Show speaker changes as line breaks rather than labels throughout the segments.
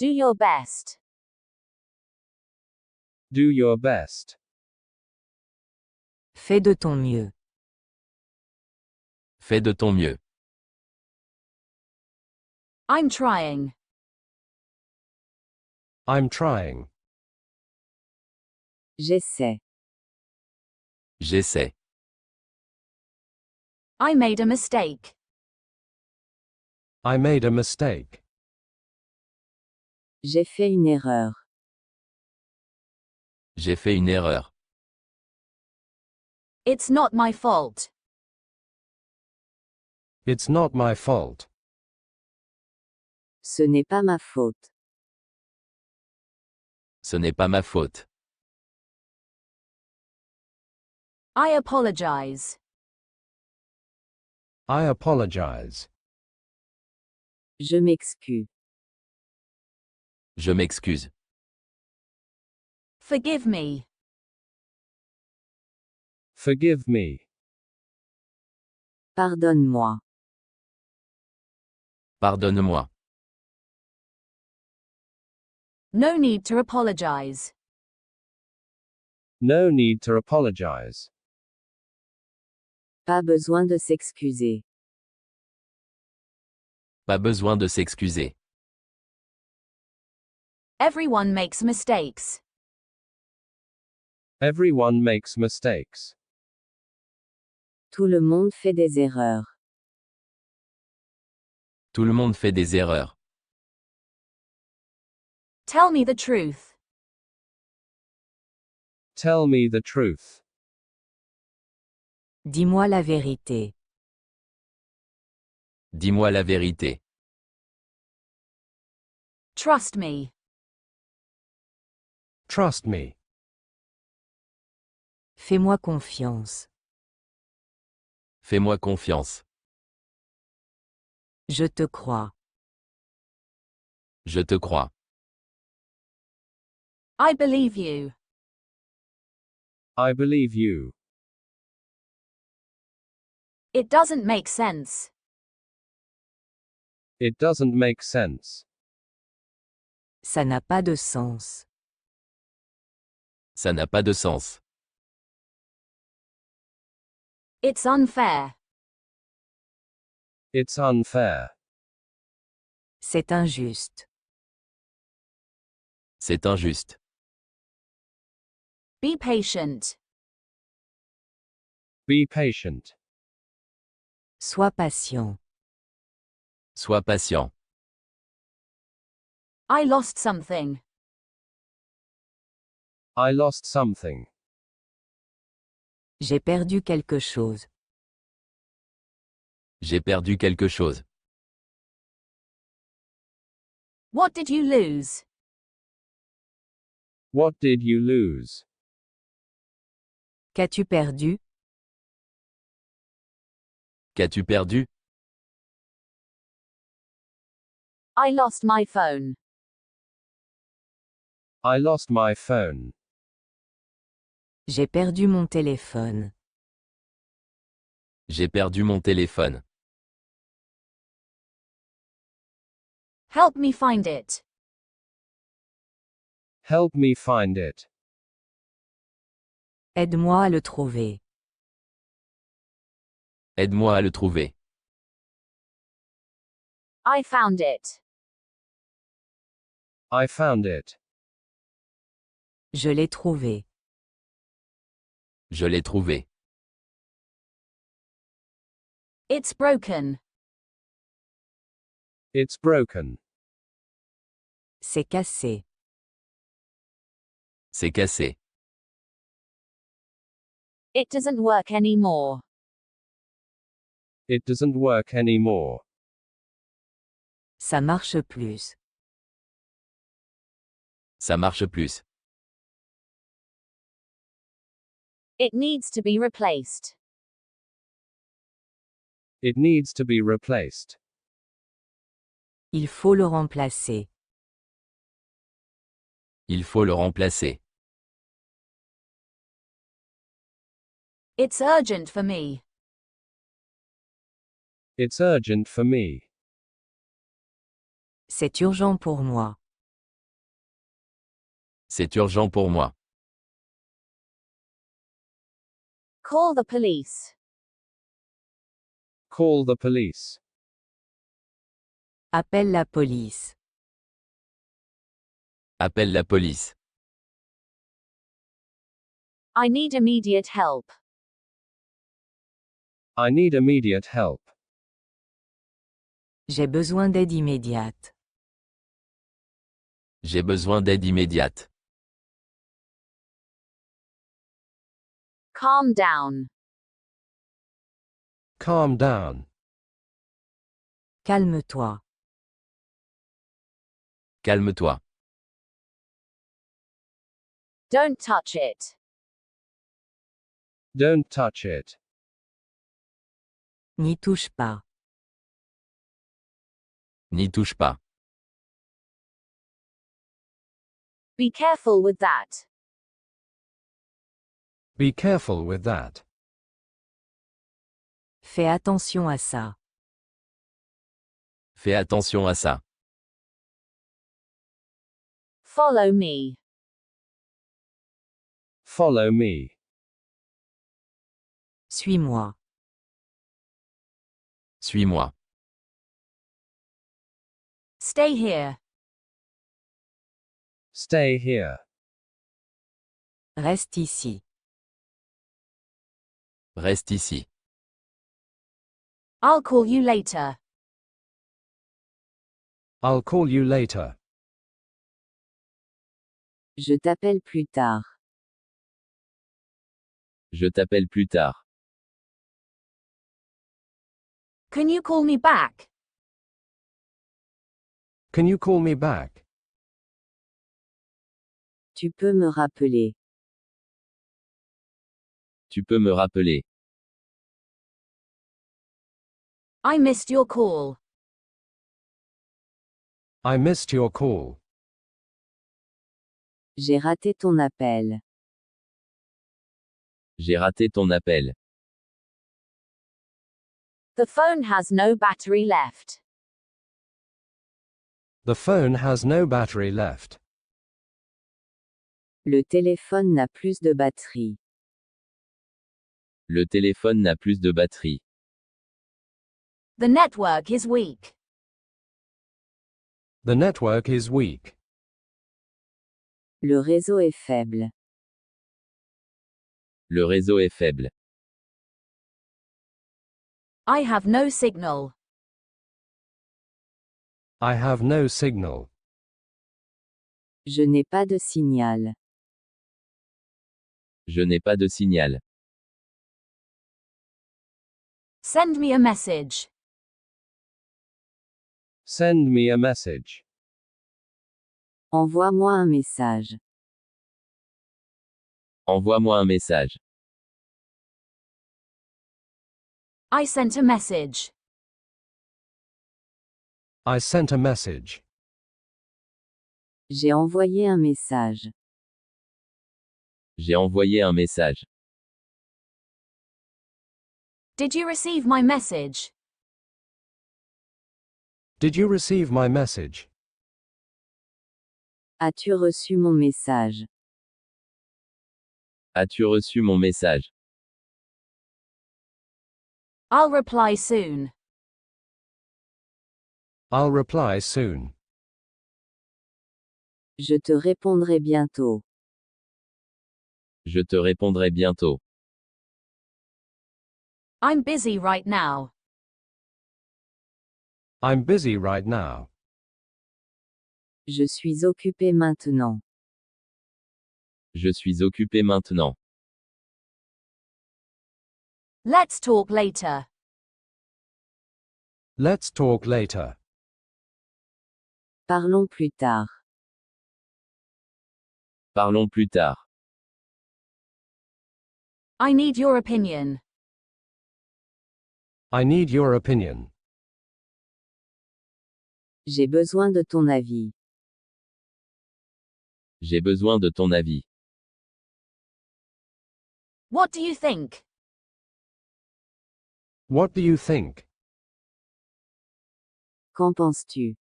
Do your best.
Do your best.
Fais de ton mieux.
Fais de ton mieux.
I'm trying.
I'm trying.
J'essaie.
J'essaie.
I made a mistake.
I made a mistake.
J'ai fait une erreur.
J'ai fait une erreur.
It's not my fault.
It's not my fault.
Ce n'est pas ma faute.
Ce n'est pas ma faute.
I apologize.
I apologize.
Je m'excuse.
Je m'excuse.
Forgive me.
Forgive me.
Pardonne-moi.
Pardonne-moi.
No need to apologize.
No need to apologize.
Pas besoin de s'excuser.
Pas besoin de s'excuser.
Everyone makes mistakes.
Everyone makes mistakes.
Tout le monde fait des erreurs.
Tout le monde fait des erreurs.
Tell me the truth.
Tell me the truth.
Dis-moi la vérité.
Dis-moi la vérité.
Trust me.
Trust me.
Fais-moi confiance.
Fais-moi confiance.
Je te crois.
Je te crois.
I believe you.
I believe you.
It doesn't make sense.
It doesn't make sense.
Ça n'a pas de sens.
Ça n'a pas de sens.
It's unfair.
It's unfair.
C'est injuste.
C'est injuste.
Be patient.
Be patient.
Sois patient.
Sois patient.
I lost something.
I lost something.
J'ai perdu quelque chose.
J'ai perdu quelque chose.
What did you lose?
What did you lose?
Qu'as-tu perdu?
Qu'as-tu perdu?
I lost my phone.
I lost my phone.
J'ai perdu mon téléphone.
J'ai perdu mon téléphone.
Help me find it.
Help me find it.
Aide-moi à le trouver.
Aide-moi à le trouver.
I found it.
I found it.
Je l'ai trouvé.
Je l'ai trouvé.
It's broken.
It's broken.
C'est cassé.
C'est cassé.
It doesn't work anymore.
It doesn't work anymore.
Ça marche plus.
Ça marche plus.
It needs to be replaced.
It needs to be replaced.
Il faut le remplacer.
Il faut le remplacer.
It's urgent for me.
It's urgent for me.
C'est urgent pour moi.
C'est urgent pour moi.
Call the police.
Call the police.
Appelle la police.
Appelle la police.
I need immediate help.
I need immediate help.
J'ai besoin d'aide immédiate.
J'ai besoin d'aide immédiate.
Calm down.
Calm down.
Calme-toi.
Calme-toi.
Don't touch it.
Don't touch it.
N'y touche pas.
N'y touche pas.
Be careful with that.
Be careful with that.
Fais attention à ça.
Fais attention à ça.
Follow me.
Follow me.
Suis-moi.
Suis-moi.
Stay here.
Stay here.
Reste ici.
Reste ici.
I'll call you later.
I'll call you later.
Je t'appelle plus tard.
Je t'appelle plus tard.
Can you call me back?
Can you call me back?
Tu peux me rappeler.
Tu peux me rappeler.
I missed your call.
I missed your call.
J'ai raté ton appel.
J'ai raté ton appel.
The phone has no battery left.
The phone has no battery left.
Le téléphone n'a plus de batterie.
Le téléphone n'a plus de batterie.
The network is weak.
The network is weak.
Le réseau est faible.
Le réseau est faible.
I have no signal.
I have no signal.
Je n'ai pas de signal.
Je n'ai pas de signal.
Send me a message.
Send me a message.
Envoie-moi un message.
Envoie-moi un message.
I sent a message.
I sent a message.
J'ai envoyé un message.
J'ai envoyé un message.
Did you receive my message?
Did you receive my message?
As-tu reçu mon message?
As-tu reçu mon message?
I'll reply soon.
I'll reply soon.
Je te répondrai bientôt.
Je te répondrai bientôt.
I'm busy right now.
I'm busy right now.
Je suis occupé maintenant.
Je suis occupé maintenant.
Let's talk later.
Let's talk later.
Parlons plus tard.
Parlons plus tard.
I need your opinion.
I need your opinion.
J'ai besoin de ton avis.
J'ai besoin de ton avis.
What do you think?
What do you think?
Qu'en penses-tu?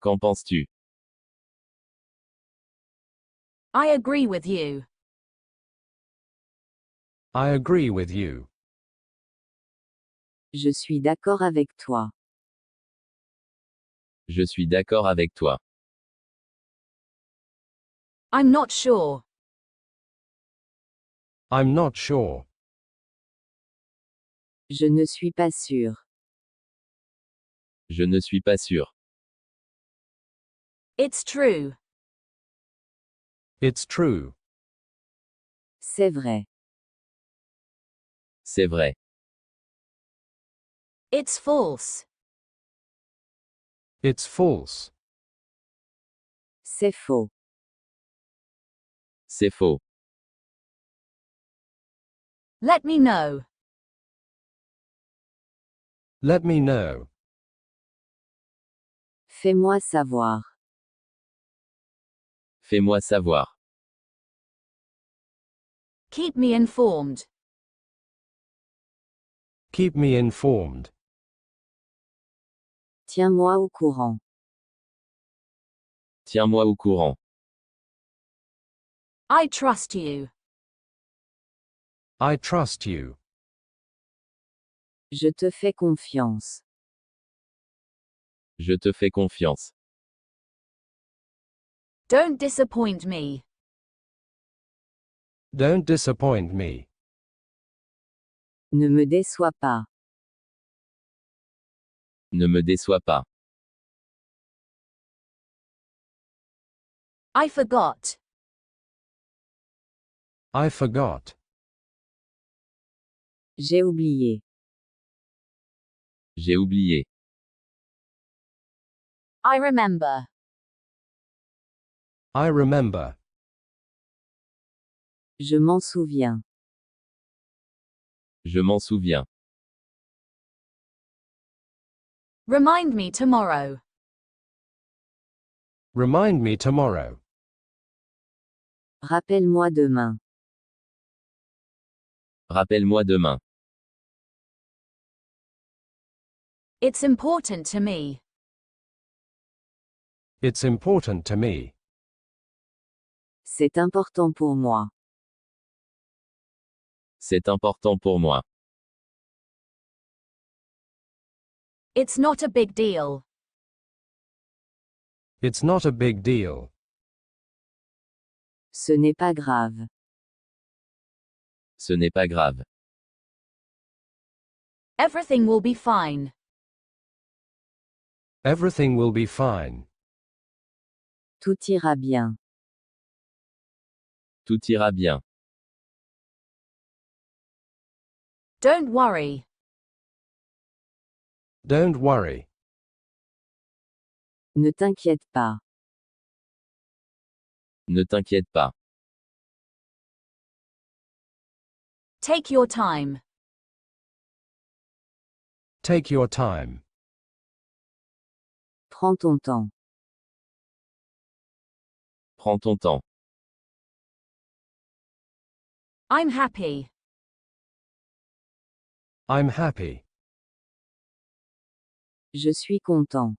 Qu'en penses-tu?
I agree with you.
I agree with you.
Je suis d'accord avec toi.
Je suis d'accord avec toi.
I'm not sure.
I'm not sure.
Je ne suis pas sûr.
Je ne suis pas sûr.
It's true.
It's true.
C'est vrai.
C'est vrai.
It's false.
It's false.
C'est faux.
C'est faux.
Let me know.
Let me know.
Fais-moi savoir.
Fais-moi savoir.
Keep me informed.
Keep me informed.
Tiens-moi au courant.
Tiens-moi au courant.
I trust you.
I trust you.
Je te fais confiance.
Je te fais confiance.
Don't disappoint me.
Don't disappoint me.
Ne me déçois pas.
Ne me déçois pas.
I forgot.
I forgot.
J'ai oublié.
J'ai oublié.
I remember.
I remember.
Je m'en souviens.
Je m'en souviens.
Remind me tomorrow.
Remind me tomorrow.
Rappelle-moi demain.
Rappelle-moi demain.
It's important to me.
It's important to me.
C'est important pour moi.
C'est important pour moi.
It's not a big deal.
It's not a big deal.
Ce n'est pas grave.
Ce n'est pas grave.
Everything will be fine.
Everything will be fine.
Tout ira bien.
Tout ira bien.
Don't worry.
Don't worry.
Ne t'inquiète pas.
Ne t'inquiète pas.
Take your time.
Take your time.
Prends ton temps.
Prends ton temps.
I'm happy.
I'm happy.
Je suis content.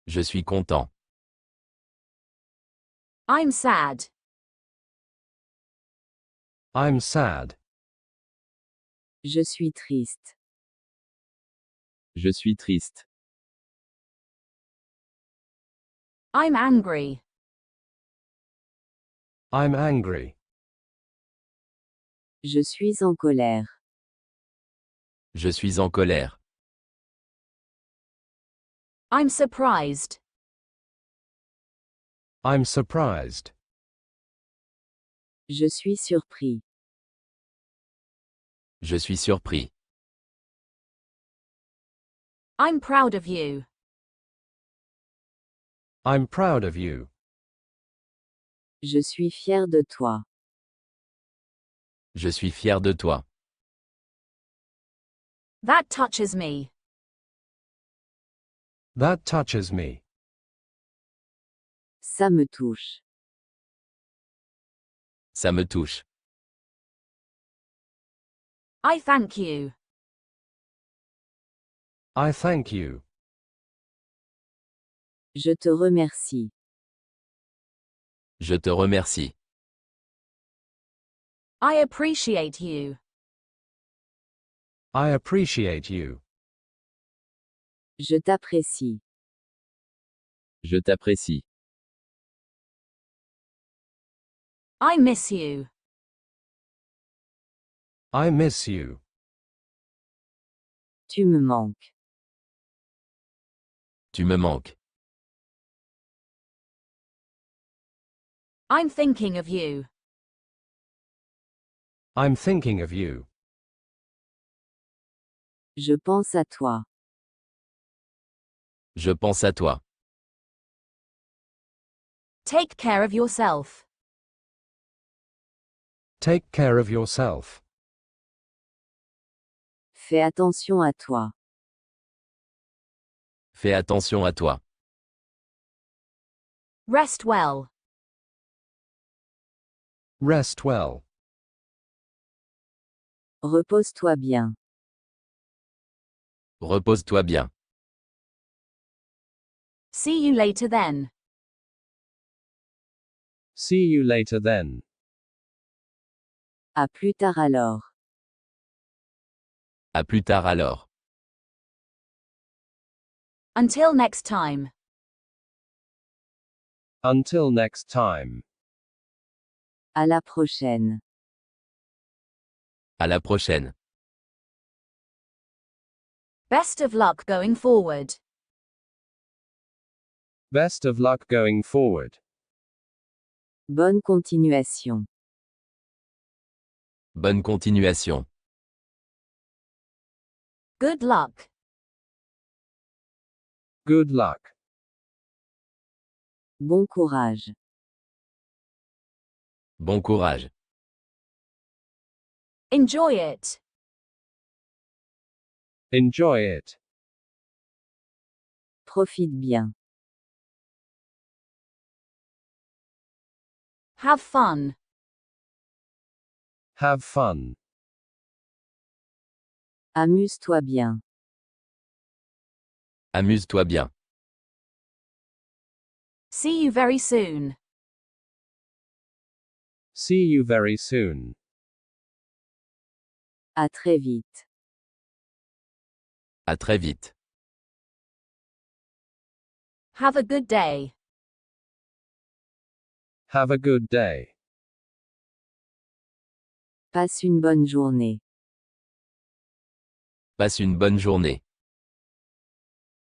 Je suis content.
I'm sad.
I'm sad.
Je suis triste.
Je suis triste.
I'm angry.
I'm angry.
Je suis en colère.
Je suis en colère.
I'm surprised.
I'm surprised.
Je suis surpris.
Je suis surpris.
I'm proud of you.
I'm proud of you.
Je suis fier de toi.
Je suis fier de toi.
That touches me.
That touches me.
Ça me touche.
Ça me touche.
I thank you.
I thank you.
Je te remercie.
Je te remercie.
I appreciate you.
I appreciate you.
Je t'apprécie.
Je t'apprécie.
I miss you.
I miss you.
Tu me manques.
Tu me manques.
I'm thinking of you.
I'm thinking of you.
Je pense à toi.
Je pense à toi.
Take care of yourself.
Take care of yourself.
Fais attention à toi.
Fais attention à toi.
Rest well.
Rest well.
Repose-toi bien.
Repose-toi bien.
See you later then.
See you later then.
À plus tard alors.
À plus tard alors.
Until next time.
Until next time.
À la prochaine.
À la prochaine.
Best of luck going forward.
Best of luck going forward.
Bonne continuation.
Bonne continuation.
Good luck.
Good luck.
Bon courage.
Bon courage.
Enjoy it.
Enjoy it.
Profite bien.
Have fun.
Have fun.
Amuse-toi bien.
Amuse-toi bien.
See you very soon.
See you very soon.
À très vite.
À très vite.
Have a good day.
Have a good day.
Passe une bonne journée.
Passe une bonne journée.